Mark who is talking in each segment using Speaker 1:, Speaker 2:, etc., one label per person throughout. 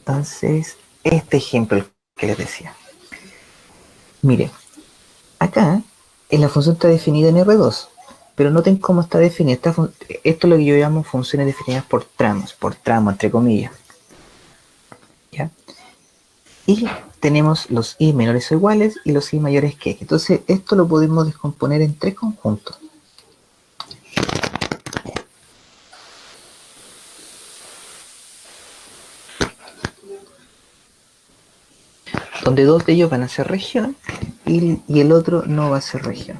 Speaker 1: entonces este ejemplo que les decía. Mire, acá en la función está definida en R2, pero noten cómo está definida. Esto es lo que yo llamo funciones definidas por tramos, por tramo, entre comillas. ¿Ya? Y tenemos los i menores o iguales y los i mayores que x. Entonces esto lo podemos descomponer en tres conjuntos. Donde dos de ellos van a ser región y el otro no va a ser región.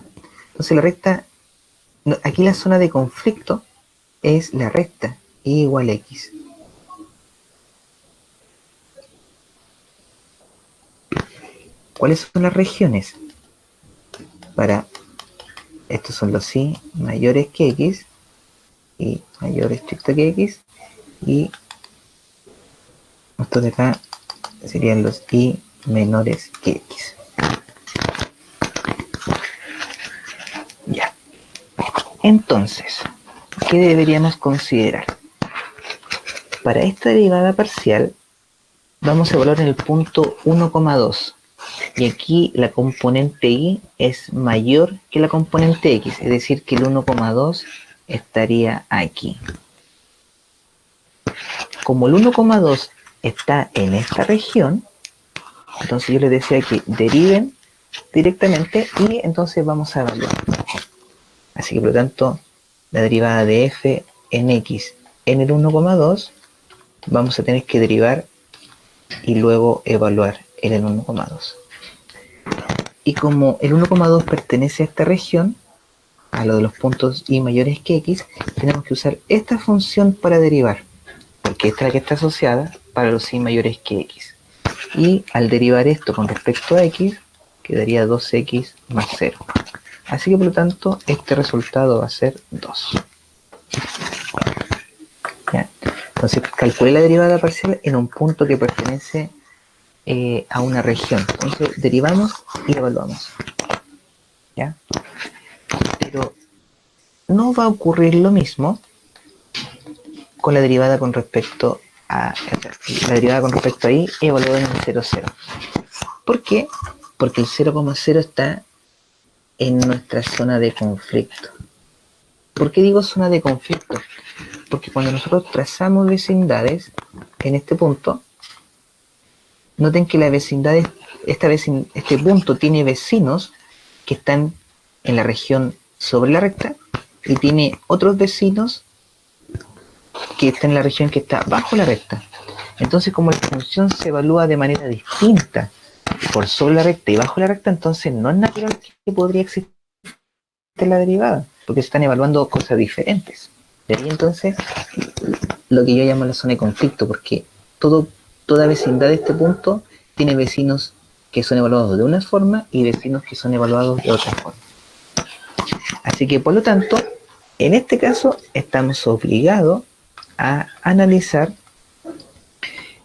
Speaker 1: Entonces la recta, aquí la zona de conflicto es la recta y igual a x. ¿Cuáles son las regiones? Para estos son los i mayores que x y mayor estricto que x, y estos de acá serían los i menores que x. Ya. Entonces, ¿qué deberíamos considerar? Para esta derivada parcial vamos a evaluar en el punto 1,2 y aquí la componente y es mayor que la componente x, es decir que el 1,2 estaría aquí. Como el 1,2 está en esta región, entonces yo les decía que deriven directamente y entonces vamos a evaluar. Así que por lo tanto la derivada de f en x en el 1,2 vamos a tener que derivar y luego evaluar en el 1,2. Y como el 1,2 pertenece a esta región, a lo de los puntos y mayores que x, tenemos que usar esta función para derivar, porque esta es la que está asociada para los y mayores que x. Y al derivar esto con respecto a x, quedaría 2x más 0. Así que por lo tanto, este resultado va a ser 2. ¿Ya? Entonces calculé la derivada parcial en un punto que pertenece a una región. Entonces derivamos y evaluamos. ¿Ya? Pero no va a ocurrir lo mismo con la derivada con respecto a la derivada con respecto a y evaluada en el 0, 0. ¿Por qué? Porque el 0,0 está en nuestra zona de conflicto. ¿Por qué digo zona de conflicto? Porque cuando nosotros trazamos vecindades en este punto, noten que la vecindad, este punto tiene vecinos que están en la región sobre la recta y tiene otros vecinos que están en la región que está bajo la recta. Entonces, como la función se evalúa de manera distinta por sobre la recta y bajo la recta, entonces no es natural que podría existir la derivada, porque se están evaluando cosas diferentes. De ahí entonces lo que yo llamo la zona de conflicto, porque toda vecindad de este punto tiene vecinos que son evaluados de una forma y vecinos que son evaluados de otra forma. Así que por lo tanto, en este caso estamos obligados a analizar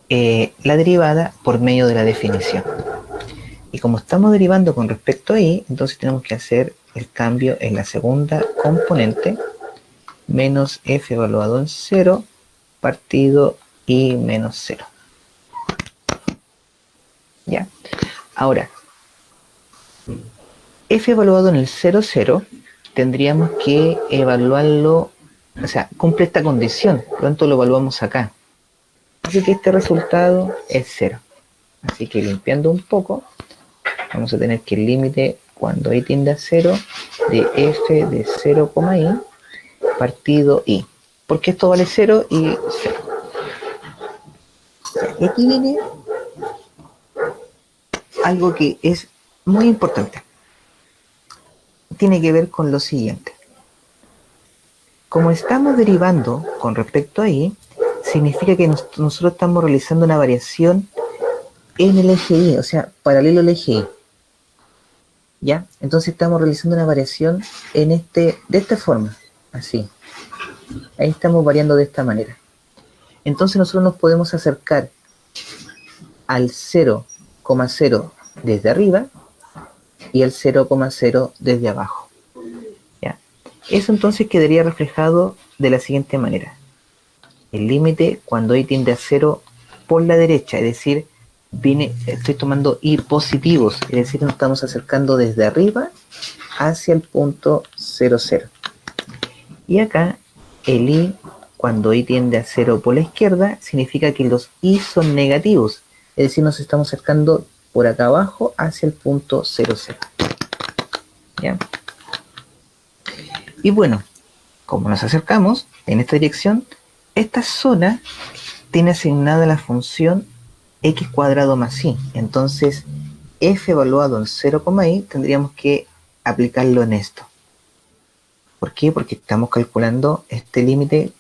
Speaker 1: la derivada por medio de la definición. Y como estamos derivando con respecto a y, entonces tenemos que hacer el cambio en la segunda componente, menos f evaluado en 0, partido y menos 0. ¿Ya? Ahora, f evaluado en el 0, 0, tendríamos que evaluarlo, o sea, cumple esta condición, por lo tanto lo evaluamos acá. Así que este resultado es 0. Así que limpiando un poco, vamos a tener que el límite cuando i tiende a 0 de f de 0, i partido i. Porque esto vale 0 y 0. Y aquí viene algo que es muy importante. Tiene que ver con lo siguiente. Como estamos derivando con respecto a y, significa que nosotros estamos realizando una variación en el eje y, o sea, paralelo al eje y. ¿Ya? Entonces estamos realizando una variación de esta forma, así. Ahí estamos variando de esta manera. Entonces nosotros nos podemos acercar al 0,0 desde arriba y al 0,0 desde abajo. ¿Ya? Eso entonces quedaría reflejado de la siguiente manera. El límite cuando i tiende a 0 por la derecha, es decir, estoy tomando i positivos, es decir, nos estamos acercando desde arriba hacia el punto 0, 0. Y acá el i, cuando i tiende a 0 por la izquierda, significa que los i son negativos, es decir, nos estamos acercando por acá abajo hacia el punto 0, 0. ¿Ya? Y bueno, como nos acercamos en esta dirección, esta zona tiene asignada la función x cuadrado más i. Entonces, f evaluado en 0, i tendríamos que aplicarlo en esto. ¿Por qué? Porque estamos calculando este límite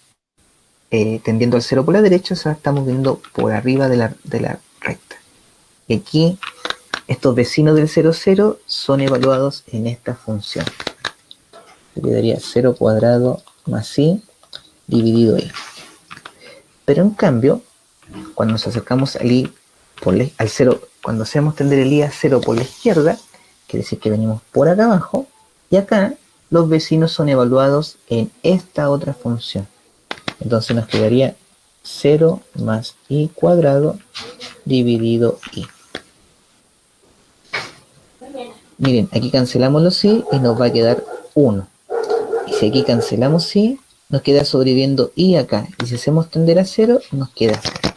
Speaker 1: tendiendo al 0 por la derecha, o sea, estamos viendo por arriba de la recta. Y aquí, estos vecinos del 0, 0 son evaluados en esta función. Se quedaría 0 cuadrado más i dividido i. Pero en cambio, cuando nos acercamos al i al 0, cuando hacemos tender el i a 0 por la izquierda, quiere decir que venimos por acá abajo, y acá los vecinos son evaluados en esta otra función. Entonces nos quedaría 0 más i cuadrado dividido i. Miren, aquí cancelamos los i y nos va a quedar 1. Y si aquí cancelamos i, nos queda sobreviviendo i acá. Y si hacemos tender a 0, nos queda 0.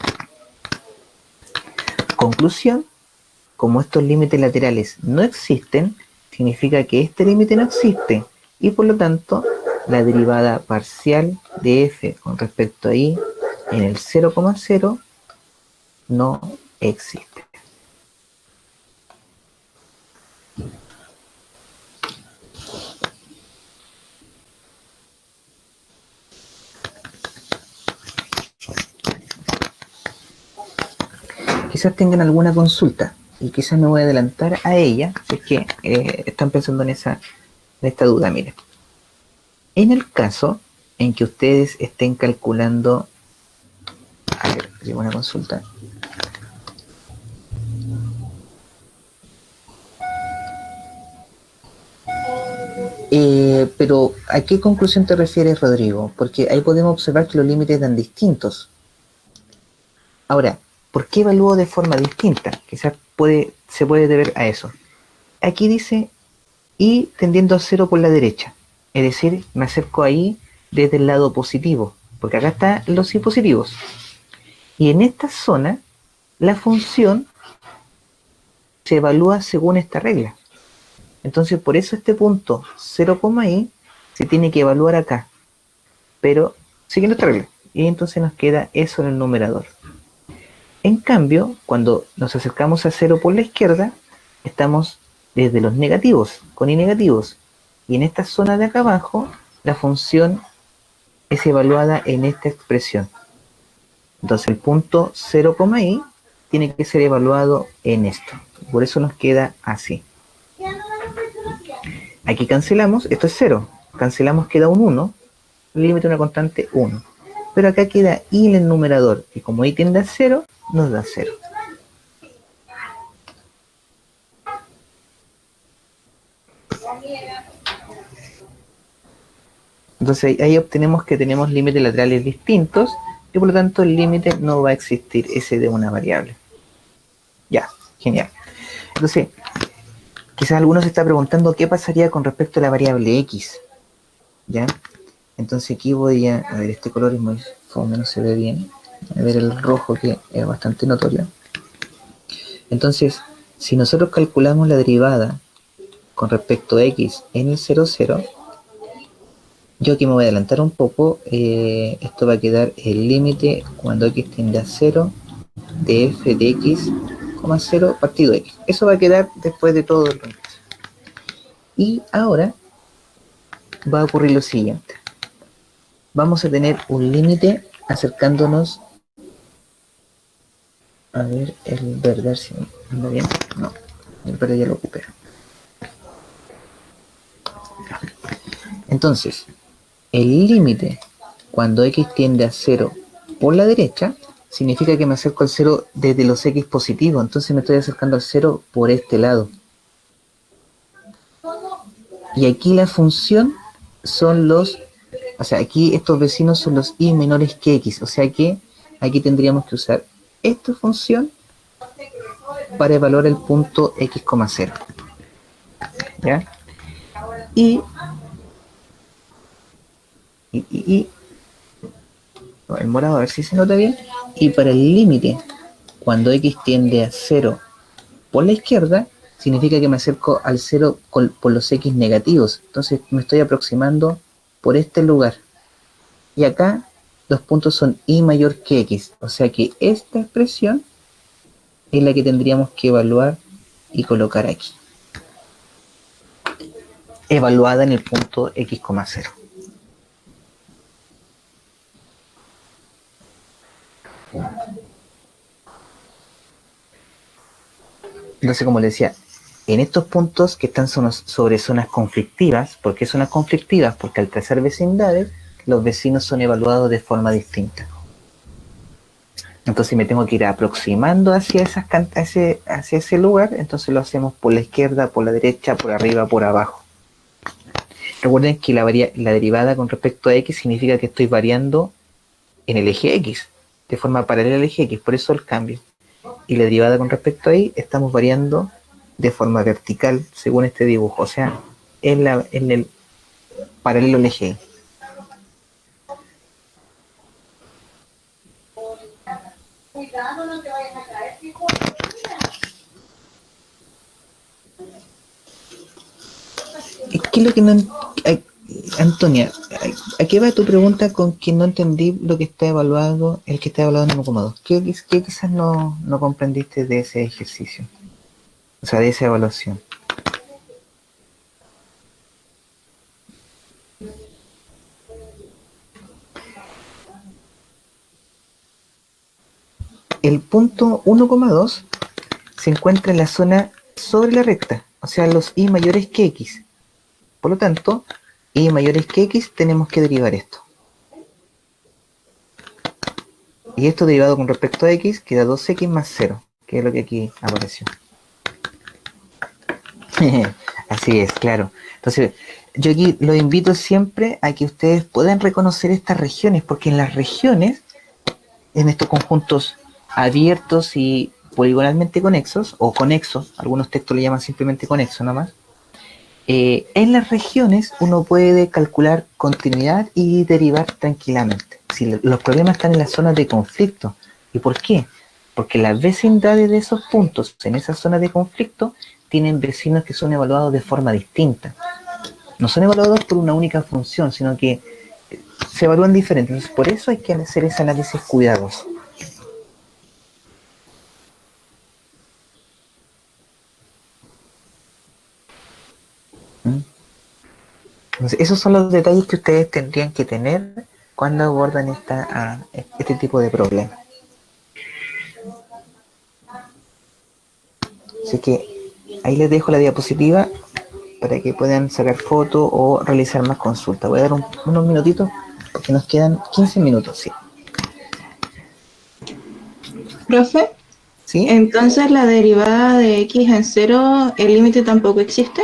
Speaker 1: Conclusión, como estos límites laterales no existen, significa que este límite no existe. Y por lo tanto, la derivada parcial de f con respecto a i en el 0, 0 no existe. Quizás tengan alguna consulta y quizás me voy a adelantar a ella, si es que están pensando en esta duda. Miren, en el caso en que ustedes estén calculando, a ver, tengo una consulta. Pero ¿a qué conclusión te refieres, Rodrigo? Porque ahí podemos observar que los límites dan distintos. Ahora, ¿por qué evalúo de forma distinta? Quizás se puede deber a eso. Aquí dice i tendiendo a 0 por la derecha. Es decir, me acerco ahí desde el lado positivo, porque acá están los i positivos. Y en esta zona, la función se evalúa según esta regla. Entonces, por eso este punto 0, i se tiene que evaluar acá, pero siguiendo esta regla. Y entonces nos queda eso en el numerador. En cambio, cuando nos acercamos a 0 por la izquierda, estamos desde los negativos, con i negativos. Y en esta zona de acá abajo, la función es evaluada en esta expresión. Entonces el punto 0, i tiene que ser evaluado en esto. Por eso nos queda así. Aquí cancelamos, esto es 0. Cancelamos, queda un 1. El límite de una constante 1. Pero acá queda i en el numerador. Y como i tiende a 0, nos da 0. Entonces ahí obtenemos que tenemos límites laterales distintos y por lo tanto el límite no va a existir ese de una variable. Ya, genial. Entonces, quizás algunos se está preguntando qué pasaría con respecto a la variable x. ¿Ya? Entonces aquí voy a ver, este color es muy fome, no se ve bien. A ver el rojo que es bastante notorio. Entonces, si nosotros calculamos la derivada con respecto a x en el 0, 0, yo aquí me voy a adelantar un poco. Esto va a quedar el límite cuando x tiende a 0 de f de x, 0 partido x. Eso va a quedar después de todo el reemplazo. Y ahora va a ocurrir lo siguiente. Vamos a tener un límite acercándonos. A ver, el verde, si anda bien. No, el verde ya lo ocupé. Entonces, el límite cuando x tiende a 0 por la derecha significa que me acerco al 0 desde los x positivos. Entonces me estoy acercando al 0 por este lado. Y aquí la función son los... O sea, aquí estos vecinos son los i menores que x. O sea que aquí tendríamos que usar esta función para evaluar el punto x, 0. ¿Ya? Y el morado, a ver si se nota bien. Y para el límite, cuando x tiende a 0 por la izquierda, significa que me acerco al 0 por los x negativos. Entonces me estoy aproximando por este lugar. Y acá los puntos son y mayor que x. O sea que esta expresión es la que tendríamos que evaluar y colocar aquí. Evaluada en el punto x, 0. Entonces, como les decía, en estos puntos que están sobre zonas conflictivas, ¿por qué zonas conflictivas? Porque al trazar vecindades, los vecinos son evaluados de forma distinta. Entonces me tengo que ir aproximando hacia ese lugar, entonces lo hacemos por la izquierda, por la derecha, por arriba, por abajo. Recuerden que la derivada con respecto a x significa que estoy variando en el eje x, de forma paralela al eje x, por eso el cambio. Y la derivada con respecto a y estamos variando de forma vertical según este dibujo, o sea, en el paralelo al eje. Cuidado, no te vayas a caer, hijo. ¿Qué es lo que no... Antonia, ¿a qué va tu pregunta con que no entendí lo que está evaluado, el que está evaluado en 1,2? ¿Qué quizás no comprendiste de ese ejercicio? O sea, de esa evaluación. El punto 1,2 se encuentra en la zona sobre la recta, o sea, los y mayores que x. Por lo tanto, y mayores que x tenemos que derivar esto. Y esto derivado con respecto a x queda 2x más 0, que es lo que aquí apareció. Así es, claro. Entonces, yo aquí los invito siempre a que ustedes puedan reconocer estas regiones, porque en las regiones, en estos conjuntos abiertos y poligonalmente conexos, o conexos, algunos textos le llaman simplemente conexo nomás, en las regiones uno puede calcular continuidad y derivar tranquilamente. Si los problemas están en las zonas de conflicto. ¿Y por qué? Porque las vecindades de esos puntos en esas zonas de conflicto tienen vecinos que son evaluados de forma distinta. No son evaluados por una única función, sino que se evalúan diferentes. Entonces, por eso hay que hacer ese análisis cuidadoso. Entonces, esos son los detalles que ustedes tendrían que tener cuando abordan este tipo de problemas. Así que ahí les dejo la diapositiva para que puedan sacar fotos o realizar más consultas. Voy a dar unos minutitos porque nos quedan 15 minutos, sí.
Speaker 2: Profe,
Speaker 1: ¿Sí?
Speaker 2: entonces la derivada de x en 0, ¿el límite tampoco existe?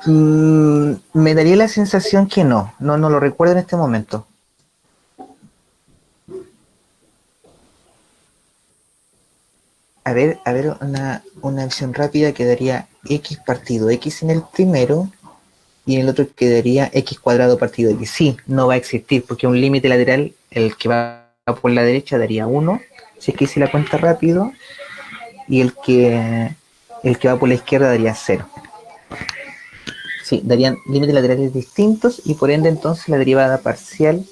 Speaker 1: Me daría la sensación que no lo recuerdo en este momento. A ver, una acción rápida quedaría x partido x en el primero y en el otro quedaría x cuadrado partido x. Sí, no va a existir porque un límite lateral, el que va por la derecha daría 1, si es que hice la cuenta rápido, y el que va por la izquierda daría 0. Sí, darían límites laterales distintos y por ende entonces la derivada parcial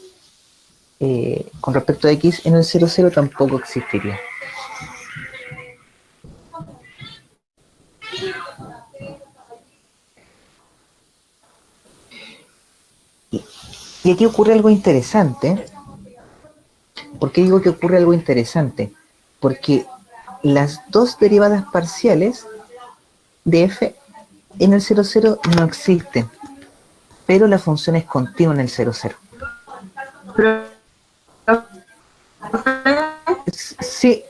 Speaker 1: con respecto a x en el 0, 0 tampoco existiría. Y aquí ocurre algo interesante. ¿Por qué digo que ocurre algo interesante? Porque las dos derivadas parciales de f en el 0, 0 no existen, pero la función es continua en el 0, 0. Sí,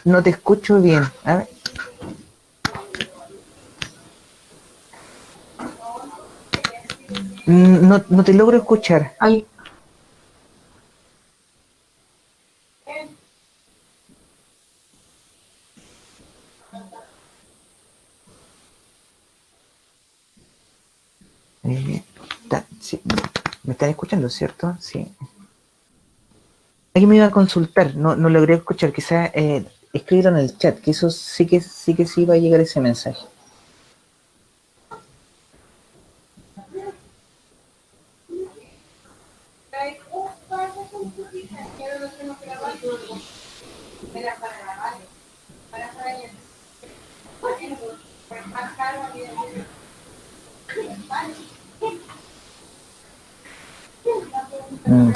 Speaker 1: no te escucho bien. A ver. No te logro escuchar.
Speaker 2: Ay.
Speaker 1: Sí, ¿me están escuchando, cierto? Sí. Aquí me iba a consultar, no logré escuchar, quizás escribirlo en el chat, que eso sí va a llegar ese mensaje.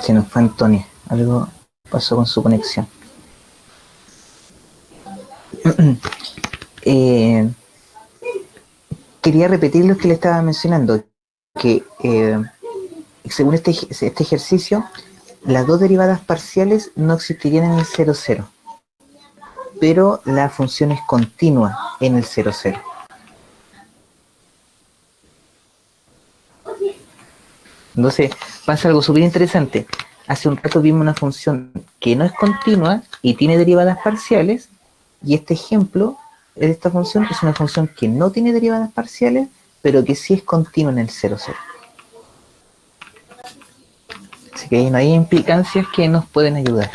Speaker 1: Se nos fue Antonio, algo pasó con su conexión. Quería repetir lo que le estaba mencionando, que según este ejercicio, las dos derivadas parciales no existirían en el 0,0, pero la función es continua en el 0,0. Entonces pasa algo súper interesante. Hace un rato vimos una función que no es continua y tiene derivadas parciales, y este ejemplo de esta función es una función que no tiene derivadas parciales, pero que sí es continua en el 0,0. Así que no hay implicancias que nos pueden ayudar.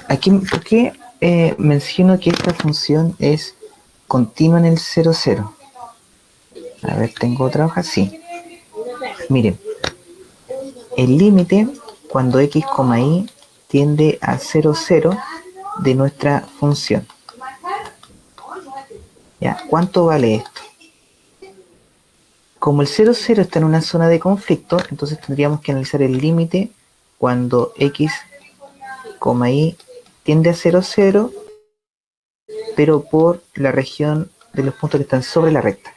Speaker 1: Aquí, ¿por qué menciono que esta función es continua en el 0,0? A ver, ¿tengo otra hoja? Sí. Miren, el límite cuando x, y tiende a 0,0 de nuestra función. ¿Ya? ¿Cuánto vale esto? Como el 0,0 está en una zona de conflicto, entonces tendríamos que analizar el límite cuando x, y tiende a 0,0, pero por la región de los puntos que están sobre la recta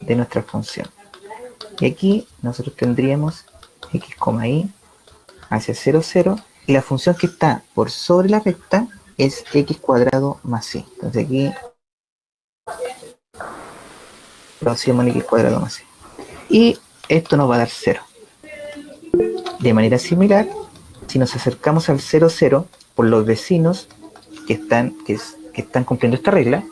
Speaker 1: de nuestra función. Y aquí nosotros tendríamos x, y hacia 0,0, y la función que está por sobre la recta es x cuadrado más y. Entonces aquí lo hacemos en x cuadrado más y. Y esto nos va a dar 0. De manera similar, si nos acercamos al 0,0 por los vecinos que están cumpliendo esta regla,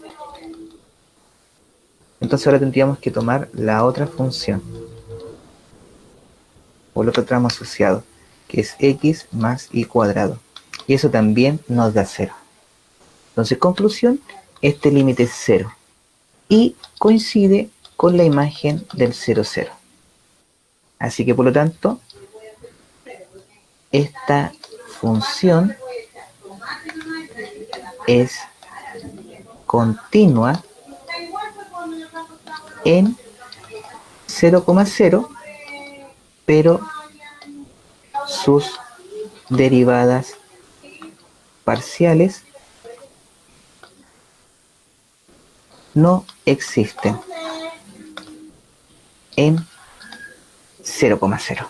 Speaker 1: entonces ahora tendríamos que tomar la otra función, o el otro tramo asociado, que es x más y cuadrado. Y eso también nos da 0. Entonces, conclusión, este límite es 0. Y coincide con la imagen del 0,0. Así que por lo tanto, esta función es continua en 0,0, pero sus derivadas parciales no existen en 0,0.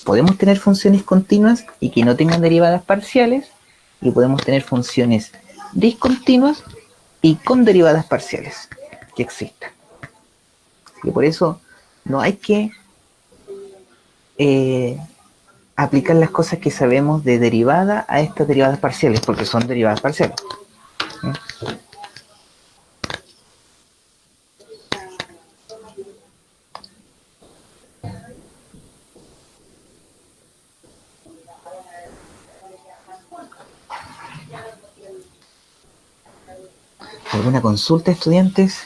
Speaker 1: Podemos tener funciones continuas y que no tengan derivadas parciales, y podemos tener funciones discontinuas y con derivadas parciales que existan. Y por eso no hay que aplicar las cosas que sabemos de derivada a estas derivadas parciales, porque son derivadas parciales. ¿Alguna consulta, estudiantes?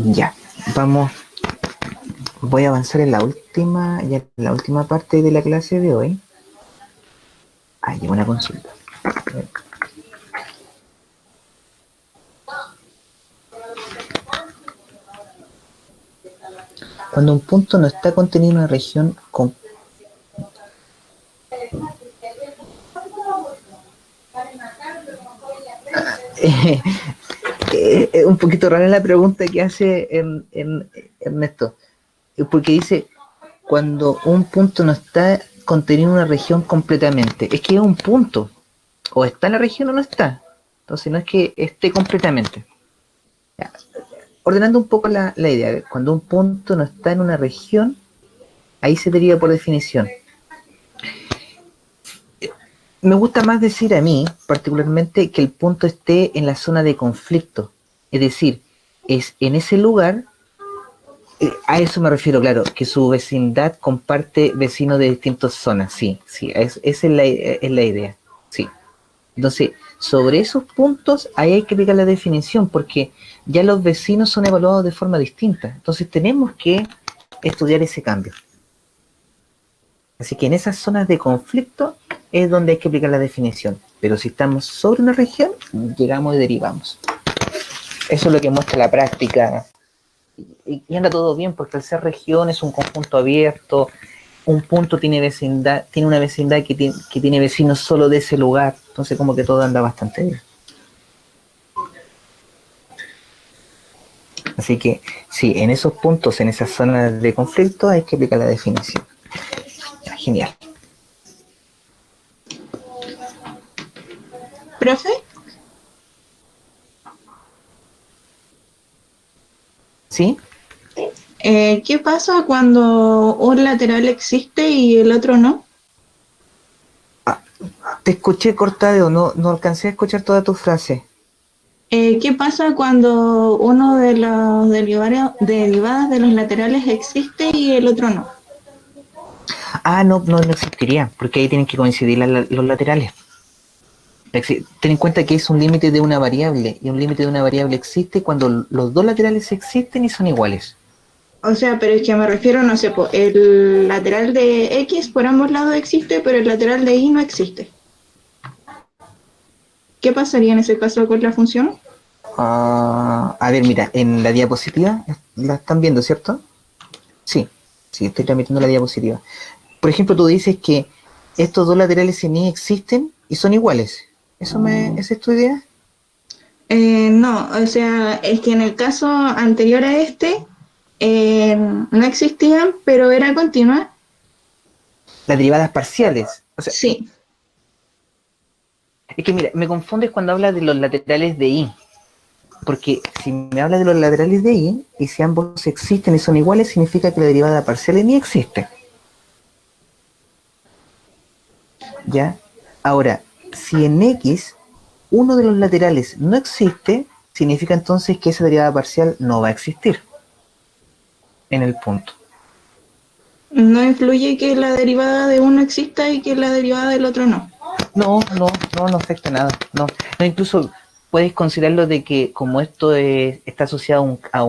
Speaker 1: Ya, vamos. Voy a avanzar en la última parte de la clase de hoy. Llegó una consulta. Cuando un punto no está contenido en una región con... Es un poquito rara la pregunta que hace Ernesto, porque dice, cuando un punto no está contenido en una región completamente, es que es un punto, o está en la región o no está, entonces no es que esté completamente. Ya. Ordenando un poco la idea, cuando un punto no está en una región, ahí se deriva por definición. Me gusta más decir a mí, particularmente, que el punto esté en la zona de conflicto. Es decir, es en ese lugar, a eso me refiero, claro, que su vecindad comparte vecinos de distintas zonas. Sí, sí, esa es la idea. Sí. Entonces, sobre esos puntos, ahí hay que aplicar la definición, porque ya los vecinos son evaluados de forma distinta. Entonces, tenemos que estudiar ese cambio. Así que en esas zonas de conflicto es donde hay que aplicar la definición. Pero si estamos sobre una región, llegamos y derivamos. Eso es lo que muestra la práctica. Y anda todo bien, porque al ser región es un conjunto abierto, un punto tiene vecindad, tiene una vecindad que tiene vecinos solo de ese lugar. Entonces como que todo anda bastante bien. Así que sí, en esos puntos, en esas zonas de conflicto, hay que aplicar la definición. Genial.
Speaker 2: ¿Profe?
Speaker 1: ¿Sí?
Speaker 2: ¿Qué pasa cuando un lateral existe y el otro no?
Speaker 1: Te escuché cortado, no alcancé a escuchar toda tu frase.
Speaker 2: ¿Qué pasa cuando uno de los derivadas de los laterales existe y el otro no?
Speaker 1: No existiría, porque ahí tienen que coincidir los laterales. Ten en cuenta que es un límite de una variable, y un límite de una variable existe cuando los dos laterales existen y son iguales.
Speaker 2: O sea, pero es que me refiero, no sé, el lateral de X por ambos lados existe, pero el lateral de Y no existe. ¿Qué pasaría en ese caso con la función?
Speaker 1: A ver, mira, en la diapositiva, la están viendo, ¿cierto? Sí, estoy transmitiendo la diapositiva. Por ejemplo, tú dices que estos dos laterales en Y existen y son iguales. ¿Esa es tu idea?
Speaker 2: No, o sea, es que en el caso anterior a este, no existían, pero era continua.
Speaker 1: Las derivadas parciales. O sea,
Speaker 2: Sí.
Speaker 1: es que mira, me confundes cuando hablas de los laterales de Y. Porque si me hablas de los laterales de Y, y si ambos existen y son iguales, significa que la derivada parcial en Y existe. ¿Ya? Ahora, si en X uno de los laterales no existe, significa entonces que esa derivada parcial no va a existir en el punto.
Speaker 2: No influye que la derivada de uno exista y que la derivada del otro no.
Speaker 1: No afecta nada. No, incluso puedes considerarlo de que como esto está asociado a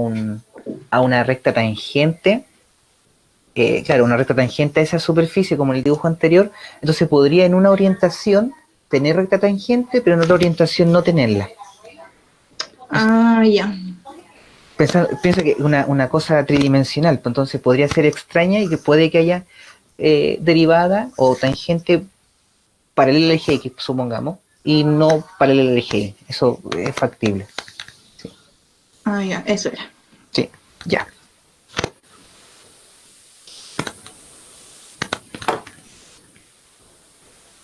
Speaker 1: una recta tangente, claro, una recta tangente a esa superficie como en el dibujo anterior, entonces podría en una orientación tener recta tangente, pero en otra orientación no tenerla.
Speaker 2: Ya.
Speaker 1: Piensa que una cosa tridimensional, pues entonces podría ser extraña y que puede que haya derivada o tangente paralela al eje X, supongamos, y no paralela al eje Y. Eso es factible. Sí.
Speaker 2: Ya, eso era.
Speaker 1: Sí, ya.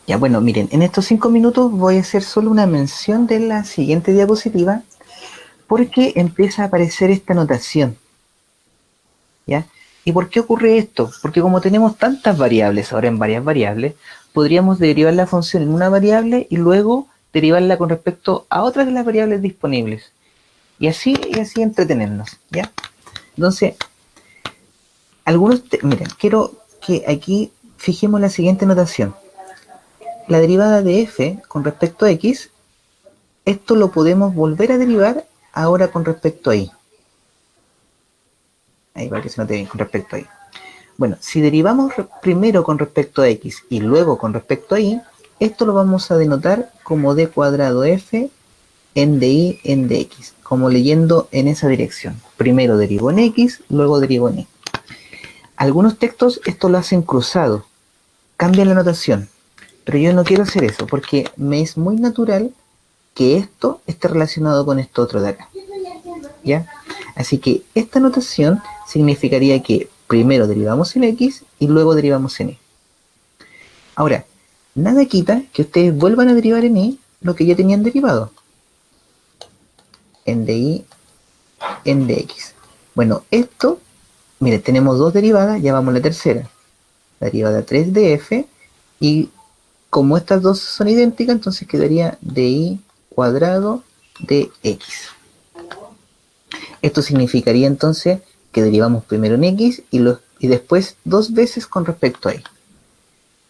Speaker 1: Ya, bueno, miren, en estos 5 minutos voy a hacer solo una mención de la siguiente diapositiva, porque empieza a aparecer esta notación. ¿Ya? ¿Y por qué ocurre esto? Porque como tenemos tantas variables, ahora en varias variables, podríamos derivar la función en una variable y luego derivarla con respecto a otras de las variables disponibles. Y así entretenernos, ¿ya? Entonces, miren, quiero que aquí fijemos la siguiente notación. La derivada de f con respecto a x, esto lo podemos volver a derivar ahora con respecto a y. Ahí para que se note bien con respecto a y. Bueno, si derivamos primero con respecto a x y luego con respecto a y, esto lo vamos a denotar como d cuadrado f en dy en dx, como leyendo en esa dirección. Primero derivo en x, luego derivo en y. Algunos textos esto lo hacen cruzado, cambian la notación, pero yo no quiero hacer eso porque me es muy natural que esto esté relacionado con esto otro de acá, ¿ya? Así que esta notación significaría que primero derivamos en X y luego derivamos en Y. Ahora, nada quita que ustedes vuelvan a derivar en Y lo que ya tenían derivado. En DY, en DX. Bueno, esto, mire, tenemos dos derivadas, ya vamos a la tercera. La derivada 3 de F, y como estas dos son idénticas, entonces quedaría DY cuadrado de X. Esto significaría entonces que derivamos primero en X y después dos veces con respecto a Y.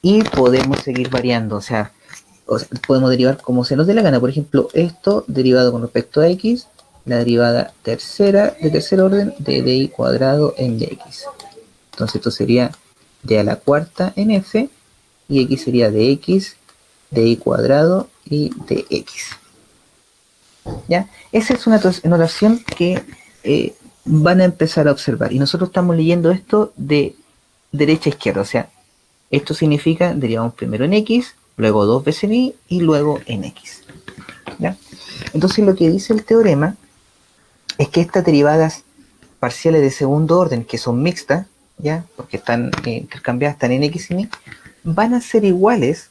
Speaker 1: Y podemos seguir variando, o sea, podemos derivar como se nos dé la gana. Por ejemplo, esto derivado con respecto a X, la derivada tercera de tercer orden de DY cuadrado en DX. Entonces esto sería d a la cuarta en F, y X sería dx, DY cuadrado y dx. ¿Ya? Esa es una notación que van a empezar a observar. Y nosotros estamos leyendo esto de derecha a izquierda, o sea, esto significa derivamos primero en X, luego dos veces en Y y luego en X. ¿Ya? Entonces lo que dice el teorema es que estas derivadas parciales de segundo orden, que son mixtas, ¿ya? Porque están intercambiadas, están en X y en Y, van a ser iguales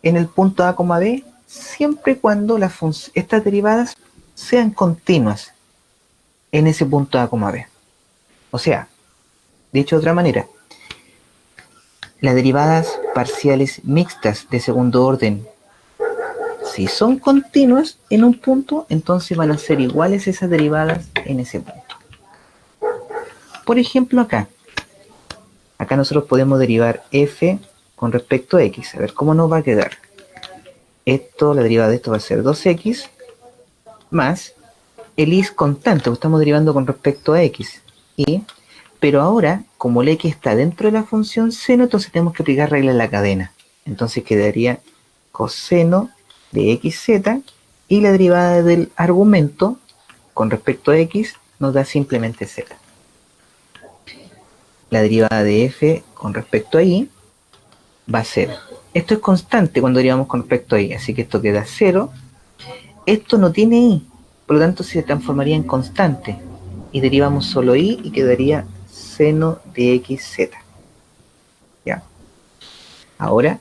Speaker 1: en el punto A, B, siempre y cuando estas derivadas sean continuas en ese punto A, B. O sea, dicho de otra manera, las derivadas parciales mixtas de segundo orden, si son continuas en un punto, entonces van a ser iguales esas derivadas en ese punto. Por ejemplo, acá nosotros podemos derivar f con respecto a x. A ver cómo nos va a quedar. La derivada de esto va a ser 2x más el y es constante, porque estamos derivando con respecto a x. Pero ahora, como el x está dentro de la función seno, entonces tenemos que aplicar regla en la cadena. Entonces quedaría coseno de xz, y la derivada del argumento con respecto a x nos da simplemente z. La derivada de f con respecto a y va a ser, esto es constante cuando derivamos con respecto a y, así que esto queda 0. Esto no tiene y, por lo tanto se transformaría en constante, y derivamos solo y quedaría seno de xz. ¿Ya? Ahora,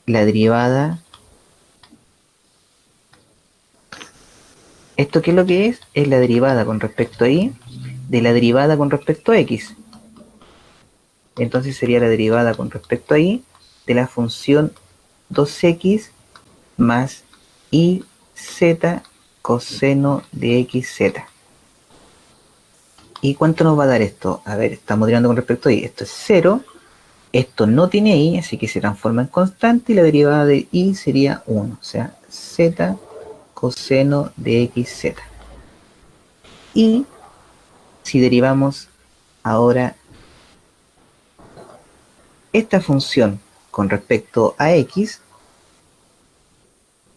Speaker 1: la derivada, ¿esto qué es lo que es? Es la derivada con respecto a y de la derivada con respecto a x. Entonces sería la derivada con respecto a y de la función 2x más y z coseno de xz. ¿Y cuánto nos va a dar esto? A ver, estamos derivando con respecto a y. Esto es 0. Esto no tiene y, así que se transforma en constante, y la derivada de y sería 1. O sea, z coseno de xz. Y si derivamos ahora esta función con respecto a x,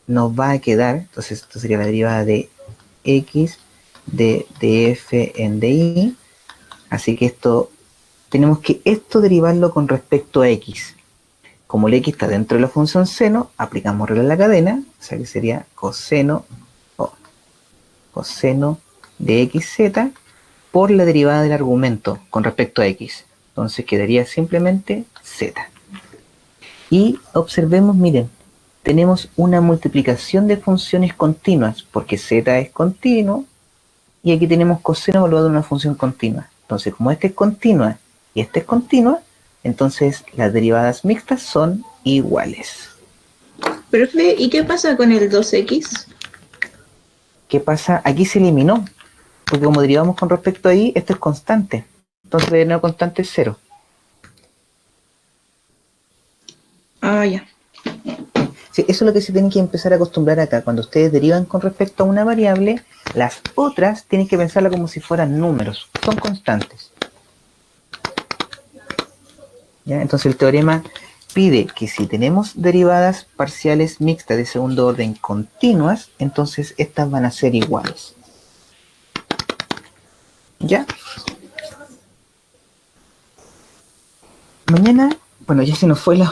Speaker 1: nos va a quedar, entonces esto sería la derivada de x de f en dy, así que tenemos que derivarlo con respecto a x. Como el x está dentro de la función seno, aplicamos regla en la cadena, o sea que sería coseno de xz por la derivada del argumento con respecto a x. Entonces quedaría simplemente z. Y observemos, miren, tenemos una multiplicación de funciones continuas, porque z es continuo, y aquí tenemos coseno evaluado en una función continua. Entonces, como esta es continua y esta es continua, entonces las derivadas mixtas son iguales.
Speaker 2: Profe, ¿y qué pasa con el 2x?
Speaker 1: ¿Qué pasa? Aquí se eliminó, porque como derivamos con respecto a y, esto es constante. Entonces la derivada constante es 0.
Speaker 2: Ah, ya.
Speaker 1: Sí, eso es lo que se tienen que empezar a acostumbrar acá. Cuando ustedes derivan con respecto a una variable, las otras tienen que pensarla como si fueran números. Son constantes. ¿Ya? Entonces el teorema pide que si tenemos derivadas parciales mixtas de segundo orden continuas, entonces estas van a ser iguales. ¿Ya? mañana, bueno, ya se nos fue la